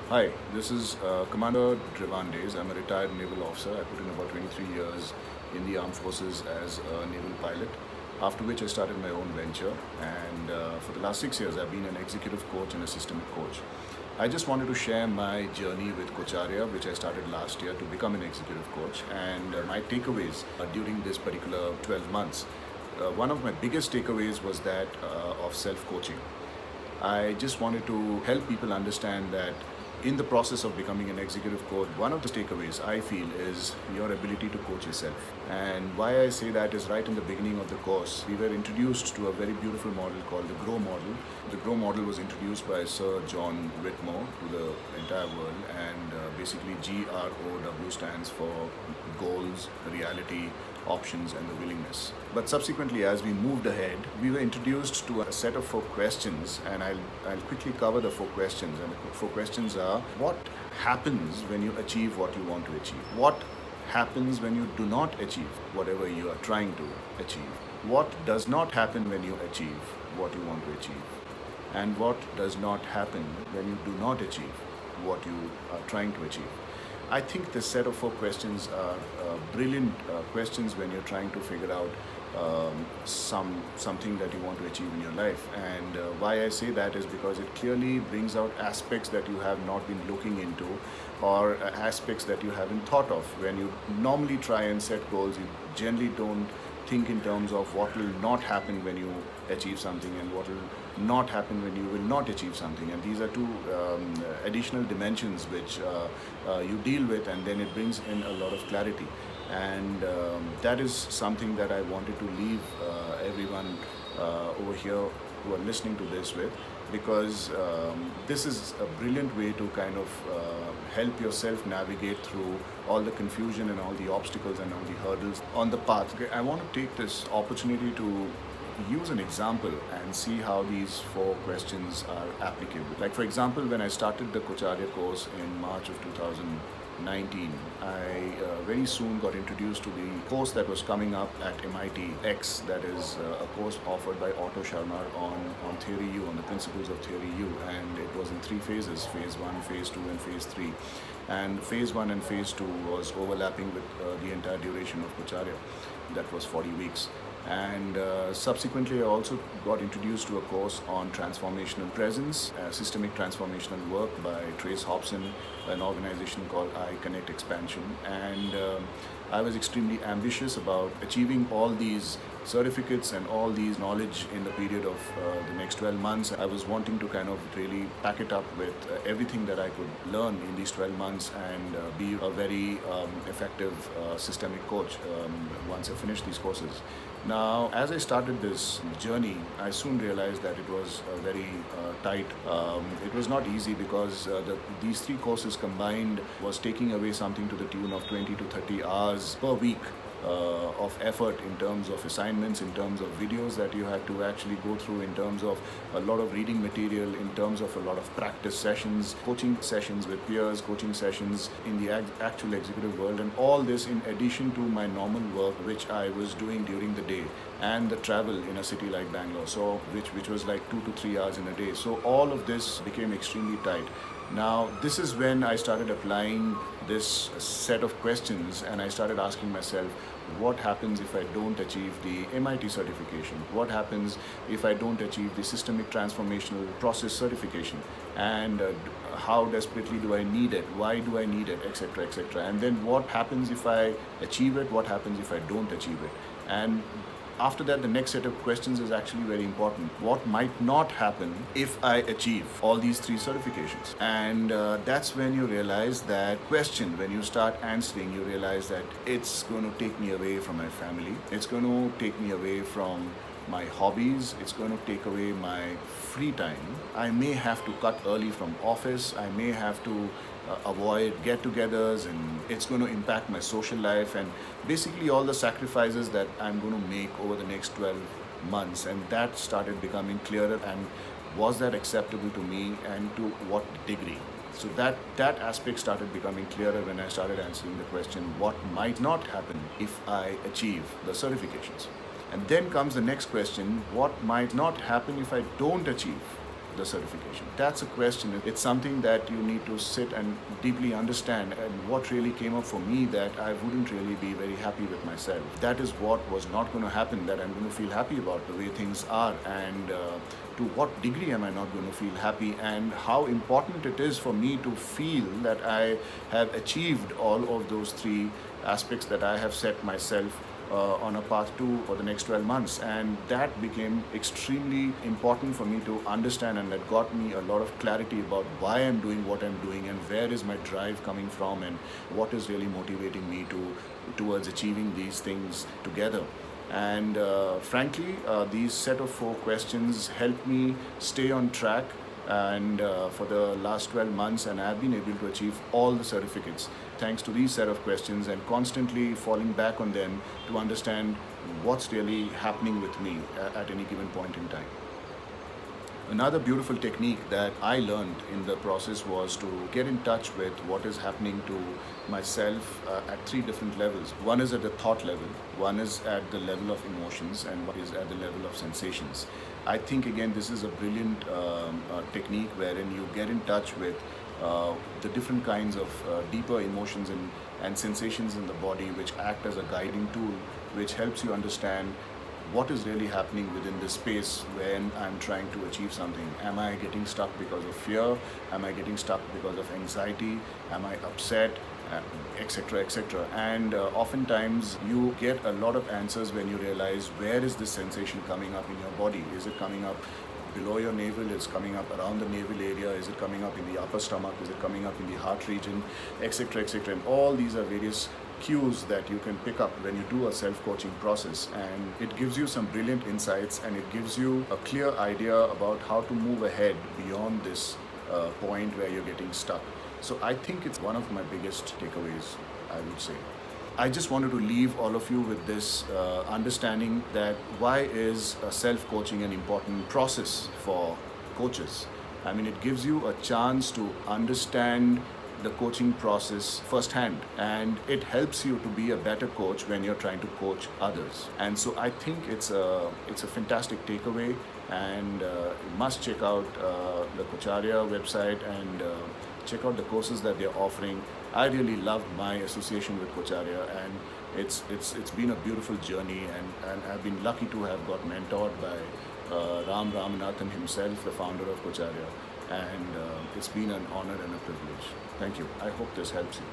Hi, this is Commander Drivandes. I'm a retired naval officer. I put in about 23 years in the armed forces as a naval pilot, after which I started my own venture. And for the last 6 years, I've been an executive coach and a systemic coach. I just wanted to share my journey with Coacharya, which I started last year to become an executive coach, and my takeaways during this particular 12 months. One of my biggest takeaways was that of self-coaching. I just wanted to help people understand that in the process of becoming an executive coach, one of the takeaways I feel is your ability to coach yourself. And why I say that is right in the beginning of the course, we were introduced to a very beautiful model called the GROW model. The GROW model was introduced by Sir John Whitmore to the entire world, and basically GROW stands for goals, reality, options, and the willingness. But subsequently, as we moved ahead, we were introduced to a set of 4 questions, and I'll quickly cover the 4 questions. And the 4 questions are: what happens when you achieve what you want to achieve? What happens when you do not achieve whatever you are trying to achieve? What does not happen when you achieve what you want to achieve? And what does not happen when you do not achieve what you are trying to achieve? I think this set of 4 questions are brilliant questions when you're trying to figure out something that you want to achieve in your life. And why I say that is because it clearly brings out aspects that you have not been looking into, or aspects that you haven't thought of. When you normally try and set goals, you generally don't think in terms of what will not happen when you achieve something and what will not happen when you will not achieve something. And these are two additional dimensions which you deal with, and then it brings in a lot of clarity. And that is something that I wanted to leave everyone over here who are listening to this with, because this is a brilliant way to kind of help yourself navigate through all the confusion and all the obstacles and all the hurdles on the path. Okay, I want to take this opportunity to use an example and see how these 4 questions are applicable. Like, for example, when I started the Coacharya course in March of 2019, I very soon got introduced to the course that was coming up at MIT X, that is a course offered by Otto Sharma on Theory U, on the principles of Theory U, and it was in 3 phases: phase 1, phase 2, and phase 3. And phase 1 and phase 2 was overlapping with the entire duration of Coacharya. That was 40 weeks. And subsequently, I also got introduced to a course on transformational presence, systemic transformational work by Trace Hobson, an organization called I Connect Expansion. And I was extremely ambitious about achieving all these certificates and all these knowledge in the period of the next 12 months. I was wanting to kind of really pack it up with everything that I could learn in these 12 months and be a very effective systemic coach once I finished these courses. Now, as I started this journey, I soon realized that it was very tight. It was not easy because these 3 courses combined was taking away something to the tune of 20 to 30 hours per week of effort, in terms of assignments, in terms of videos that you had to actually go through, in terms of a lot of reading material, in terms of a lot of practice sessions, coaching sessions with peers, coaching sessions in the actual executive world, and all this in addition to my normal work which I was doing during the day, and the travel in a city like Bangalore, so which was like 2 to 3 hours in a day. So all of this became extremely tight. Now, this is when I started applying this set of questions, and I started asking myself, what happens if I don't achieve the MIT certification? What happens if I don't achieve the systemic transformational process certification? And how desperately do I need it? Why do I need it? Etc. etc. And then what happens if I achieve it? What happens if I don't achieve it? And after that, the next set of questions is actually very important. What might not happen if I achieve all these 3 certifications? And that's when you realize that question, when you start answering, you realize that it's going to take me away from my family. It's going to take me away from my hobbies. It's going to take away my free time. I may have to cut early from office. I may have to avoid get-togethers, and it's going to impact my social life, and basically all the sacrifices that I'm going to make over the next 12 months. And that started becoming clearer, and was that acceptable to me, and to what degree? So that aspect started becoming clearer when I started answering the question, what might not happen if I achieve the certifications? And then comes the next question, what might not happen if I don't achieve the certification? That's a question. It's something that you need to sit and deeply understand, and what really came up for me that I wouldn't really be very happy with myself. That is what was not going to happen, that I'm going to feel happy about the way things are, and to what degree am I not going to feel happy, and how important it is for me to feel that I have achieved all of those three aspects that I have set myself on a path to for the next 12 months. And that became extremely important for me to understand, and that got me a lot of clarity about why I'm doing what I'm doing, and where is my drive coming from, and what is really motivating me towards achieving these things together. And frankly, these set of 4 questions helped me stay on track, and for the last 12 months, and I've been able to achieve all the certificates thanks to these set of questions, and constantly falling back on them to understand what's really happening with me at any given point in time. Another beautiful technique that I learned in the process was to get in touch with what is happening to myself at 3 different levels. One is at the thought level, one is at the level of emotions, and one is at the level of sensations. I think again this is a brilliant technique wherein you get in touch with the different kinds of deeper emotions and sensations in the body, which act as a guiding tool, which helps you understand what is really happening within this space when I'm trying to achieve something. Am I getting stuck because of fear? Am I getting stuck because of anxiety? Am I upset? Etc., etc. And oftentimes you get a lot of answers when you realize, where is this sensation coming up in your body? Is it coming up below your navel? Is it coming up around the navel area? Is it coming up in the upper stomach? Is it coming up in the heart region? Etc., etc. And all these are various cues that you can pick up when you do a self-coaching process, and it gives you some brilliant insights, and it gives you a clear idea about how to move ahead beyond this point where you're getting stuck. So I think it's one of my biggest takeaways, I would say. I just wanted to leave all of you with this understanding that why is self-coaching an important process for coaches? I mean, it gives you a chance to understand the coaching process firsthand, and it helps you to be a better coach when you're trying to coach others. And so I think it's a fantastic takeaway, and you must check out the Coacharya website, and check out the courses that they're offering. I really loved my association with Coacharya, and it's been a beautiful journey, and I've been lucky to have got mentored by Ram Ramanathan himself, the founder of Coacharya, and it's been an honor and a privilege. Thank you. I hope this helps you.